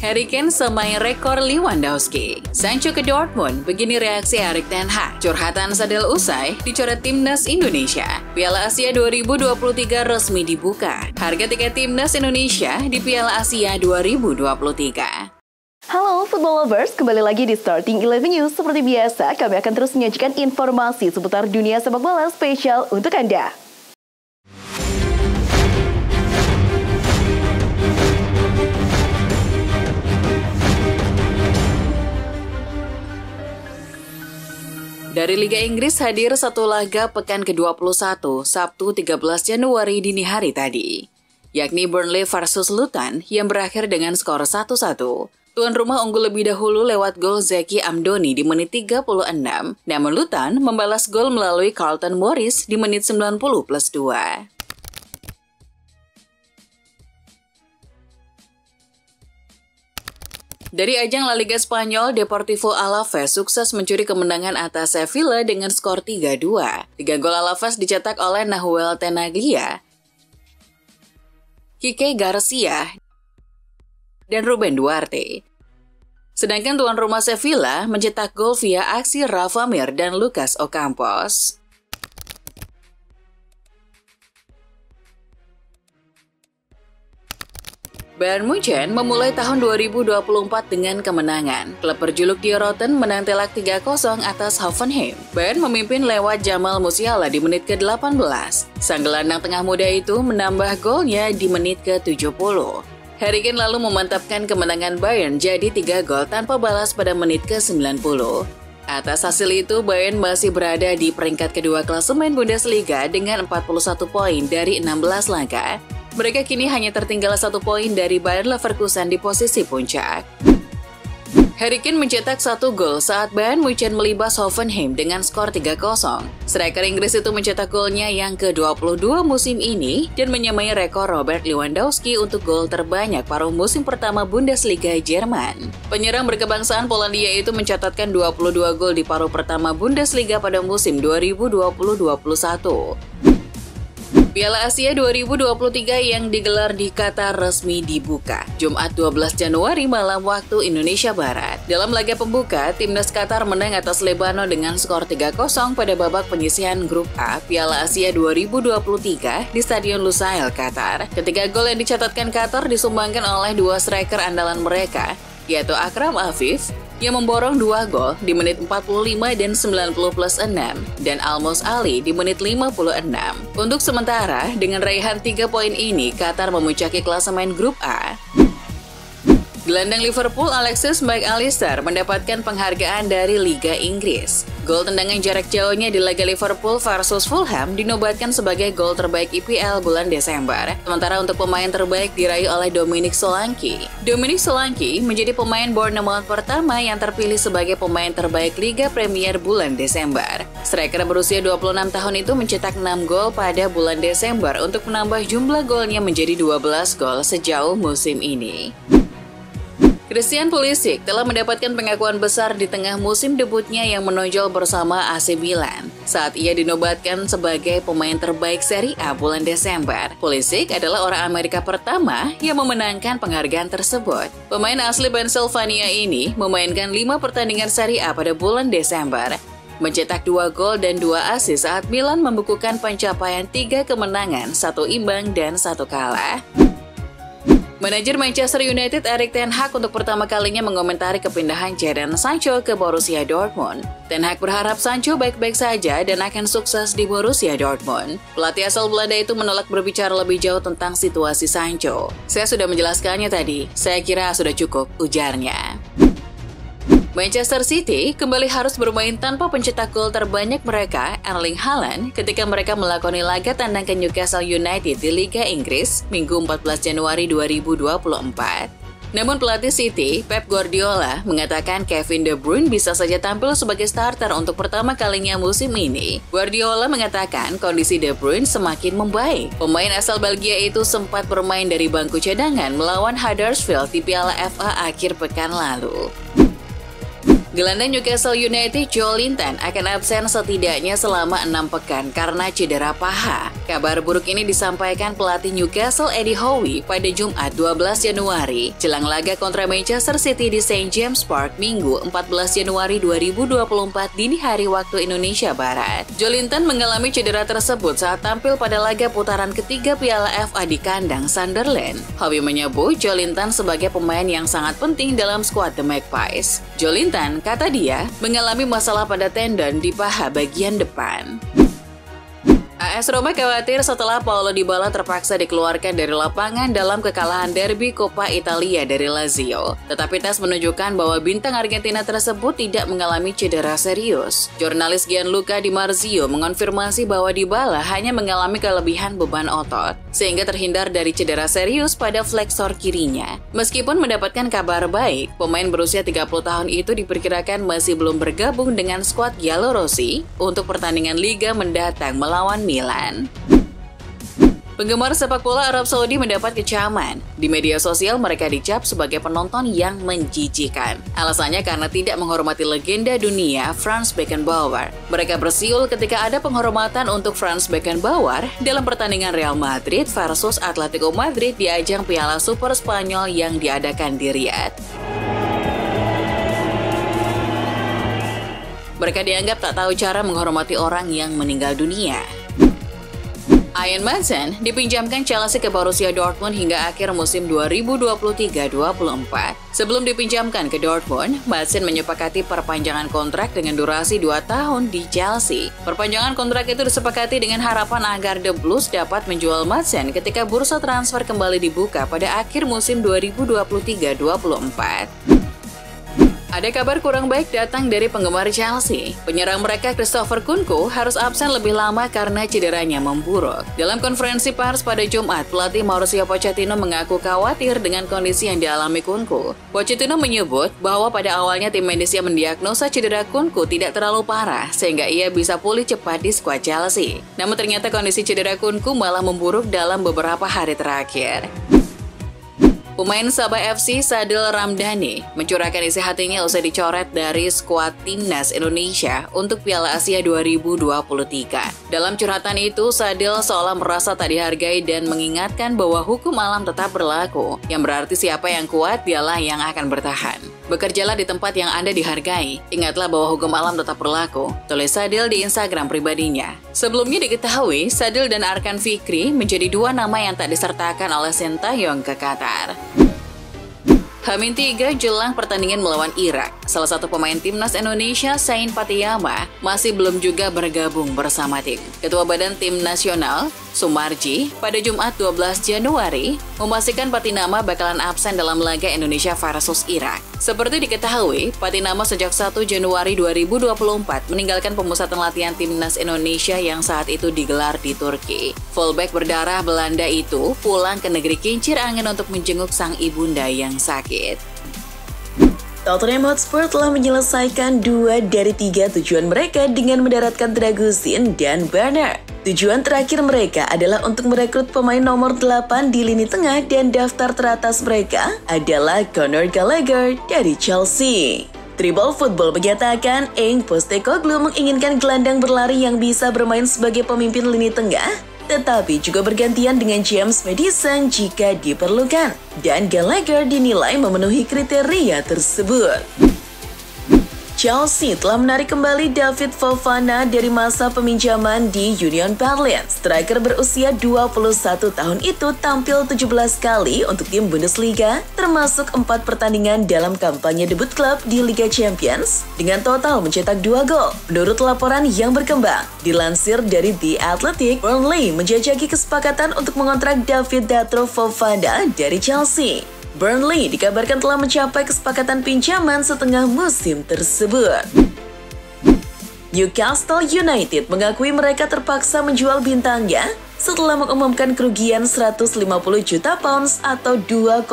Harry Kane samain rekor Lewandowski. Sancho ke Dortmund, begini reaksi Erik ten Hag. Curhatan Sadil usai, dicoret Timnas Indonesia. Piala Asia 2023 resmi dibuka. Harga tiket Timnas Indonesia di Piala Asia 2023. Halo Football Lovers, kembali lagi di Starting 11 News. Seperti biasa, kami akan terus menyajikan informasi seputar dunia sepak bola spesial untuk Anda. Dari Liga Inggris hadir satu laga pekan ke-21, Sabtu 13 Januari dini hari tadi, yakni Burnley versus Luton yang berakhir dengan skor 1-1. Tuan rumah unggul lebih dahulu lewat gol Zeki Amdoni di menit 36, namun Luton membalas gol melalui Carlton Morris di menit 90+2. Dari ajang La Liga Spanyol, Deportivo Alaves sukses mencuri kemenangan atas Sevilla dengan skor 3-2. 3 gol Alaves dicetak oleh Nahuel Tenaglia, Kike Garcia, dan Ruben Duarte. Sedangkan tuan rumah Sevilla mencetak gol via aksi Rafa Mir dan Lucas Ocampos. Bayern Munchen memulai tahun 2024 dengan kemenangan. Klub berjuluk Die Roten menang telak 3-0 atas Hoffenheim. Bayern memimpin lewat Jamal Musiala di menit ke-18. Sang gelandang tengah muda itu menambah golnya di menit ke-70. Harry Kane lalu memantapkan kemenangan Bayern jadi 3 gol tanpa balas pada menit ke-90. Atas hasil itu, Bayern masih berada di peringkat kedua klasemen Bundesliga dengan 41 poin dari 16 laga. Mereka kini hanya tertinggal 1 poin dari Bayer Leverkusen di posisi puncak. Harry Kane mencetak 1 gol saat Bayern Munchen melibas Hoffenheim dengan skor 3-0. Striker Inggris itu mencetak golnya yang ke-22 musim ini dan menyamai rekor Robert Lewandowski untuk gol terbanyak paruh musim pertama Bundesliga Jerman. Penyerang berkebangsaan Polandia itu mencatatkan 22 gol di paruh pertama Bundesliga pada musim 2020-21. Piala Asia 2023 yang digelar di Qatar resmi dibuka Jumat 12 Januari malam waktu Indonesia Barat. Dalam laga pembuka, timnas Qatar menang atas Lebanon dengan skor 3-0 pada babak penyisihan grup A Piala Asia 2023 di Stadion Lusail, Qatar. Ketiga gol yang dicatatkan Qatar disumbangkan oleh 2 striker andalan mereka, yaitu Akram Afif yang memborong 2 gol di menit 45 dan 90+6 dan Almos Ali di menit 56. Untuk sementara, dengan raihan 3 poin ini, Qatar memuncaki klasemen grup A. Gelandang Liverpool Alexis McAllister mendapatkan penghargaan dari Liga Inggris. Gol tendangan jarak jauhnya di laga Liverpool versus Fulham dinobatkan sebagai gol terbaik IPL bulan Desember. Sementara untuk pemain terbaik diraih oleh Dominic Solanke. Dominic Solanke menjadi pemain Bournemouth pertama yang terpilih sebagai pemain terbaik Liga Premier bulan Desember. Striker berusia 26 tahun itu mencetak 6 gol pada bulan Desember untuk menambah jumlah golnya menjadi 12 gol sejauh musim ini. Christian Pulisic telah mendapatkan pengakuan besar di tengah musim debutnya yang menonjol bersama AC Milan saat ia dinobatkan sebagai pemain terbaik Serie A bulan Desember. Pulisic adalah orang Amerika pertama yang memenangkan penghargaan tersebut. Pemain asli Pennsylvania ini memainkan 5 pertandingan Serie A pada bulan Desember, mencetak 2 gol dan 2 assist saat Milan membukukan pencapaian 3 kemenangan, 1 imbang dan 1 kalah. Manajer Manchester United Erik ten Hag untuk pertama kalinya mengomentari kepindahan Jadon Sancho ke Borussia Dortmund. Ten Hag berharap Sancho baik-baik saja dan akan sukses di Borussia Dortmund. Pelatih asal Belanda itu menolak berbicara lebih jauh tentang situasi Sancho. "Saya sudah menjelaskannya tadi, saya kira sudah cukup," ujarnya. Manchester City kembali harus bermain tanpa pencetak gol terbanyak mereka, Erling Haaland, ketika mereka melakoni laga tandang ke Newcastle United di Liga Inggris Minggu 14 Januari 2024. Namun pelatih City, Pep Guardiola, mengatakan Kevin De Bruyne bisa saja tampil sebagai starter untuk pertama kalinya musim ini. Guardiola mengatakan kondisi De Bruyne semakin membaik. Pemain asal Belgia itu sempat bermain dari bangku cadangan melawan Huddersfield di Piala FA akhir pekan lalu. Gelandang Newcastle United Joe Linton akan absen setidaknya selama 6 pekan karena cedera paha. Kabar buruk ini disampaikan pelatih Newcastle Eddie Howe pada Jumat 12 Januari, jelang laga kontra Manchester City di St. James Park Minggu 14 Januari 2024 dini hari waktu Indonesia Barat. Joelinton mengalami cedera tersebut saat tampil pada laga putaran ketiga Piala FA di kandang Sunderland. Howe menyebut Joelinton sebagai pemain yang sangat penting dalam skuad The Magpies. Joelinton, kata dia, mengalami masalah pada tendon di paha bagian depan. AS Roma khawatir setelah Paulo Dybala terpaksa dikeluarkan dari lapangan dalam kekalahan derby Coppa Italia dari Lazio. Tetapi tes menunjukkan bahwa bintang Argentina tersebut tidak mengalami cedera serius. Jurnalis Gianluca Di Marzio mengonfirmasi bahwa Dybala hanya mengalami kelebihan beban otot, sehingga terhindar dari cedera serius pada fleksor kirinya. Meskipun mendapatkan kabar baik, pemain berusia 30 tahun itu diperkirakan masih belum bergabung dengan skuad Giallorossi untuk pertandingan Liga mendatang melawan Milan. Penggemar sepak bola Arab Saudi mendapat kecaman. Di media sosial mereka dicap sebagai penonton yang menjijikan. Alasannya karena tidak menghormati legenda dunia Franz Beckenbauer. Mereka bersiul ketika ada penghormatan untuk Franz Beckenbauer dalam pertandingan Real Madrid versus Atletico Madrid di ajang Piala Super Spanyol yang diadakan di Riyadh. Mereka dianggap tak tahu cara menghormati orang yang meninggal dunia. Ian Maatsen dipinjamkan Chelsea ke Borussia Dortmund hingga akhir musim 2023-24. Sebelum dipinjamkan ke Dortmund, Maatsen menyepakati perpanjangan kontrak dengan durasi 2 tahun di Chelsea. Perpanjangan kontrak itu disepakati dengan harapan agar The Blues dapat menjual Maatsen ketika bursa transfer kembali dibuka pada akhir musim 2023-24. Ada kabar kurang baik datang dari penggemar Chelsea. Penyerang mereka Christopher Nkunku harus absen lebih lama karena cederanya memburuk. Dalam konferensi pers pada Jumat, pelatih Mauricio Pochettino mengaku khawatir dengan kondisi yang dialami Nkunku. Pochettino menyebut bahwa pada awalnya tim medis yang mendiagnosa cedera Nkunku tidak terlalu parah sehingga ia bisa pulih cepat di skuad Chelsea. Namun ternyata kondisi cedera Nkunku malah memburuk dalam beberapa hari terakhir. Pemain Sabah FC Sadil Ramdhani mencurahkan isi hatinya usai dicoret dari skuad Timnas Indonesia untuk Piala Asia 2023. Dalam curhatan itu, Sadil seolah merasa tak dihargai dan mengingatkan bahwa hukum alam tetap berlaku, yang berarti siapa yang kuat dialah yang akan bertahan. Bekerjalah di tempat yang Anda dihargai. Ingatlah bahwa hukum alam tetap berlaku, tulis Sadil di Instagram pribadinya. Sebelumnya diketahui, Sadil dan Arkan Fikri menjadi dua nama yang tak disertakan oleh Sintayong ke Qatar. H-3 jelang pertandingan melawan Irak, salah satu pemain timnas Indonesia, Zain Patiyama, masih belum juga bergabung bersama tim. Ketua Badan Tim Nasional, Sumarji, pada Jumat 12 Januari, memastikan Patinama bakalan absen dalam laga Indonesia versus Irak. Seperti diketahui, Patinama sejak 1 Januari 2024 meninggalkan pemusatan latihan timnas Indonesia yang saat itu digelar di Turki. Fullback berdarah Belanda itu pulang ke negeri kincir angin untuk menjenguk sang ibunda yang sakit. Tottenham Hotspur telah menyelesaikan 2 dari 3 tujuan mereka dengan mendaratkan Dragusin dan Werner. Tujuan terakhir mereka adalah untuk merekrut pemain nomor 8 di lini tengah dan daftar teratas mereka adalah Conor Gallagher dari Chelsea. Tribal Football menyatakan Eng Postecoglou menginginkan gelandang berlari yang bisa bermain sebagai pemimpin lini tengah, tetapi juga bergantian dengan James Maddison jika diperlukan. Dan Gallagher dinilai memenuhi kriteria tersebut. Chelsea telah menarik kembali David Fofana dari masa peminjaman di Union Berlin. Striker berusia 21 tahun itu tampil 17 kali untuk tim Bundesliga, termasuk 4 pertandingan dalam kampanye debut klub di Liga Champions, dengan total mencetak 2 gol. Menurut laporan yang berkembang, dilansir dari The Athletic, Burnley menjajaki kesepakatan untuk mengontrak David Datro Fofana dari Chelsea. Burnley dikabarkan telah mencapai kesepakatan pinjaman setengah musim tersebut. Newcastle United mengakui mereka terpaksa menjual bintangnya setelah mengumumkan kerugian 150 juta pounds atau 2,9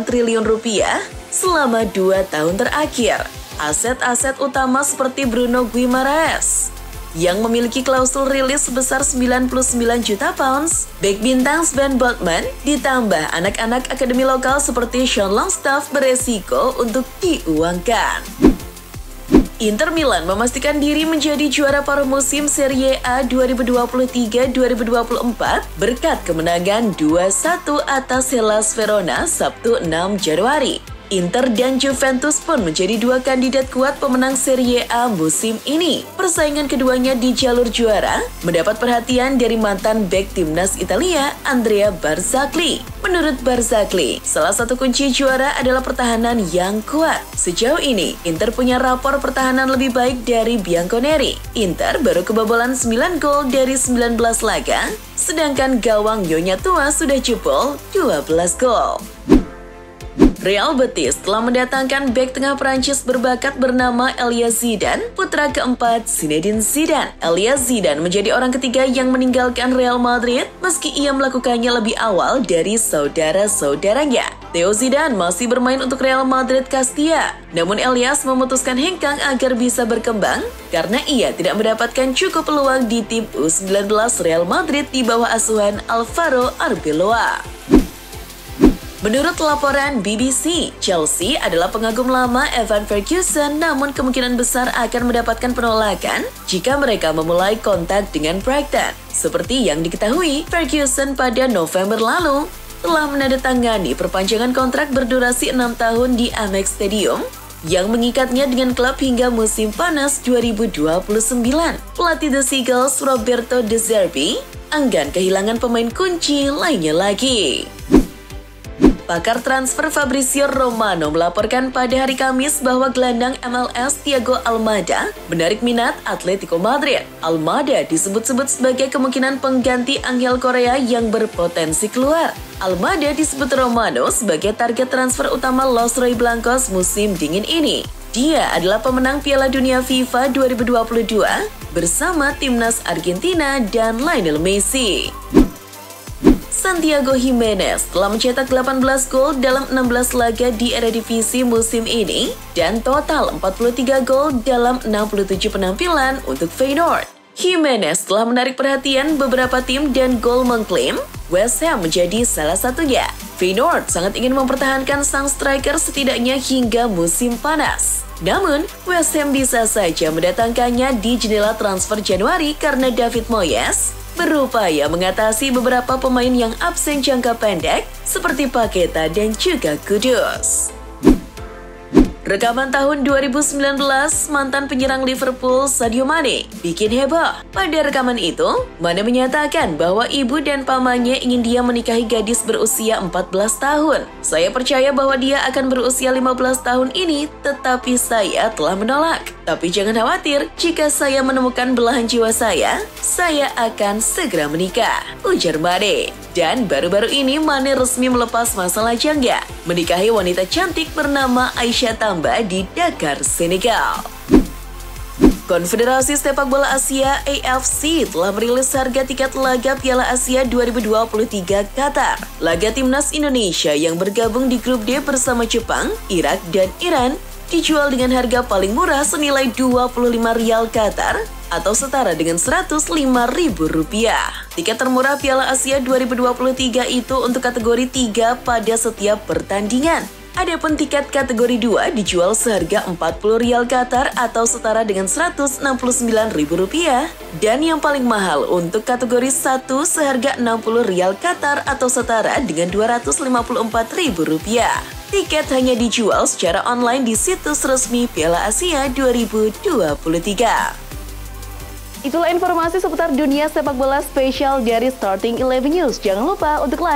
triliun rupiah selama 2 tahun terakhir. Aset-aset utama seperti Bruno Guimaraes yang memiliki klausul rilis sebesar 99 juta pounds, bek bintang Sven Botman, ditambah anak-anak akademi lokal seperti Sean Longstaff beresiko untuk diuangkan. Inter Milan memastikan diri menjadi juara paruh musim Serie A 2023-2024 berkat kemenangan 2-1 atas Hellas Verona Sabtu 6 Januari. Inter dan Juventus pun menjadi dua kandidat kuat pemenang Serie A musim ini. Persaingan keduanya di jalur juara mendapat perhatian dari mantan bek timnas Italia, Andrea Barzagli. Menurut Barzagli, salah satu kunci juara adalah pertahanan yang kuat. Sejauh ini, Inter punya rapor pertahanan lebih baik dari Bianconeri. Inter baru kebobolan 9 gol dari 19 laga, sedangkan gawang Nyonya Tua sudah jebol 12 gol. Real Betis telah mendatangkan bek tengah Prancis berbakat bernama Elias Zidane, putra keempat Zinedine Zidane. Elias Zidane menjadi orang ketiga yang meninggalkan Real Madrid meski ia melakukannya lebih awal dari saudara-saudaranya. Theo Zidane masih bermain untuk Real Madrid Castilla, namun Elias memutuskan hengkang agar bisa berkembang karena ia tidak mendapatkan cukup peluang di tim U19 Real Madrid di bawah asuhan Alvaro Arbeloa. Menurut laporan BBC, Chelsea adalah pengagum lama Evan Ferguson, namun kemungkinan besar akan mendapatkan penolakan jika mereka memulai kontak dengan Brighton. Seperti yang diketahui, Ferguson pada November lalu telah menandatangani perpanjangan kontrak berdurasi 6 tahun di Amex Stadium yang mengikatnya dengan klub hingga musim panas 2029. Pelatih The Seagulls Roberto De Zerbi enggan kehilangan pemain kunci lainnya lagi. Pakar transfer Fabrizio Romano melaporkan pada hari Kamis bahwa gelandang MLS Thiago Almada menarik minat Atletico Madrid. Almada disebut-sebut sebagai kemungkinan pengganti Angel Korea yang berpotensi keluar. Almada disebut Romano sebagai target transfer utama Los Rojiblancos musim dingin ini. Dia adalah pemenang Piala Dunia FIFA 2022 bersama timnas Argentina dan Lionel Messi. Santiago Giménez telah mencetak 18 gol dalam 16 laga di Eredivisie musim ini dan total 43 gol dalam 67 penampilan untuk Feyenoord. Giménez telah menarik perhatian beberapa tim dan gol mengklaim West Ham menjadi salah satunya. Feyenoord sangat ingin mempertahankan sang striker setidaknya hingga musim panas. Namun, West Ham bisa saja mendatangkannya di jendela transfer Januari karena David Moyes berupaya mengatasi beberapa pemain yang absen jangka pendek seperti Paqueta dan juga Kudus. Rekaman tahun 2019, mantan penyerang Liverpool Sadio Mane bikin heboh. Pada rekaman itu, Mane menyatakan bahwa ibu dan pamannya ingin dia menikahi gadis berusia 14 tahun. Saya percaya bahwa dia akan berusia 15 tahun ini, tetapi saya telah menolak. Tapi jangan khawatir, jika saya menemukan belahan jiwa saya akan segera menikah, ujar Mane. Dan baru-baru ini Mane resmi melepas masalah jangga, menikahi wanita cantik bernama Aisyah Tamba di Dakar, Senegal. Konfederasi Sepak Bola Asia AFC telah merilis harga tiket laga Piala Asia 2023 Qatar. Laga timnas Indonesia yang bergabung di grup D bersama Jepang, Irak, dan Iran dijual dengan harga paling murah senilai 25 rial Qatar atau setara dengan Rp105.000. Tiket termurah Piala Asia 2023 itu untuk kategori 3 pada setiap pertandingan. Adapun tiket kategori 2 dijual seharga 40 rial Qatar atau setara dengan Rp169.000 dan yang paling mahal untuk kategori 1 seharga 60 rial Qatar atau setara dengan Rp254.000. Tiket hanya dijual secara online di situs resmi Piala Asia 2023. Itulah informasi seputar dunia sepak bola spesial dari Starting 11 News. Jangan lupa untuk like,